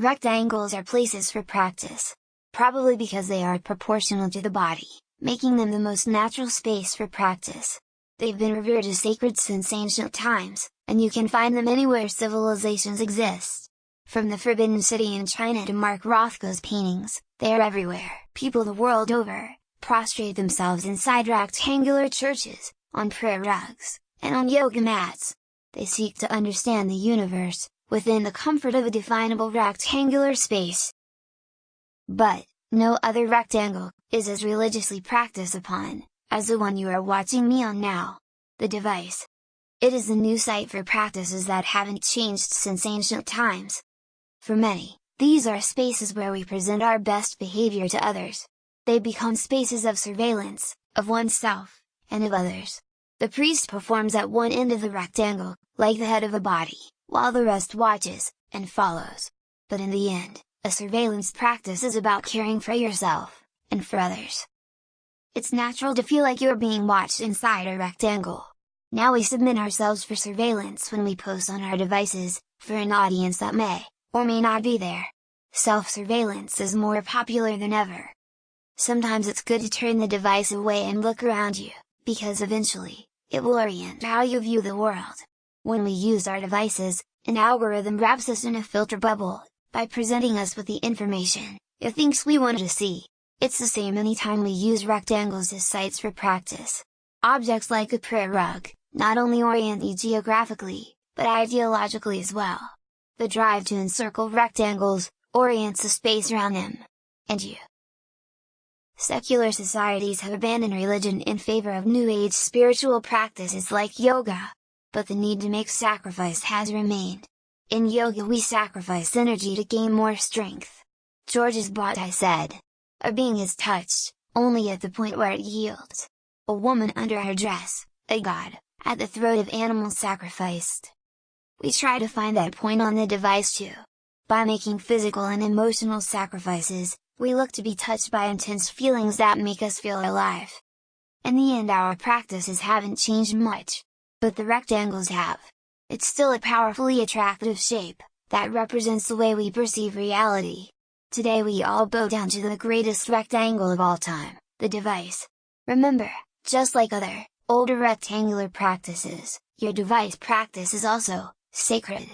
Rectangles are places for practice. Probably because they are proportional to the body, making them the most natural space for practice. They've been revered as sacred since ancient times, and you can find them anywhere civilizations exist. From the Forbidden City in China to Mark Rothko's paintings, they are everywhere. People the world over prostrate themselves inside rectangular churches, on prayer rugs, and on yoga mats. They seek to understand the universe, within the comfort of a definable rectangular space. But, no other rectangle is as religiously practiced upon as the one you are watching me on now. The device. It is the new site for practices that haven't changed since ancient times. For many, these are spaces where we present our best behavior to others. They become spaces of surveillance, of oneself, and of others. The priest performs at one end of the rectangle, like the head of a body, while the rest watches, and follows. But in the end, a surveillance practice is about caring for yourself, and for others. It's natural to feel like you're being watched inside a rectangle. Now we submit ourselves for surveillance when we post on our devices, for an audience that may, or may not be there. Self-surveillance is more popular than ever. Sometimes it's good to turn the device away and look around you, because eventually, it will orient how you view the world. When we use our devices, an algorithm wraps us in a filter bubble, by presenting us with the information it thinks we want to see. It's the same anytime we use rectangles as sites for practice. Objects like a prayer rug, not only orient you geographically, but ideologically as well. The drive to encircle rectangles, orients the space around them. And you. Secular societies have abandoned religion in favor of New Age spiritual practices like yoga. But the need to make sacrifice has remained. In yoga we sacrifice energy to gain more strength. Georges Bataille said, "A being is touched, only at the point where it yields. A woman under her dress, a god, at the throat of animals sacrificed." We try to find that point on the device too. By making physical and emotional sacrifices, we look to be touched by intense feelings that make us feel alive. In the end our practices haven't changed much. But the rectangles have. It's still a powerfully attractive shape, that represents the way we perceive reality. Today we all bow down to the greatest rectangle of all time, the device. Remember, just like other, older rectangular practices, your device practice is also sacred.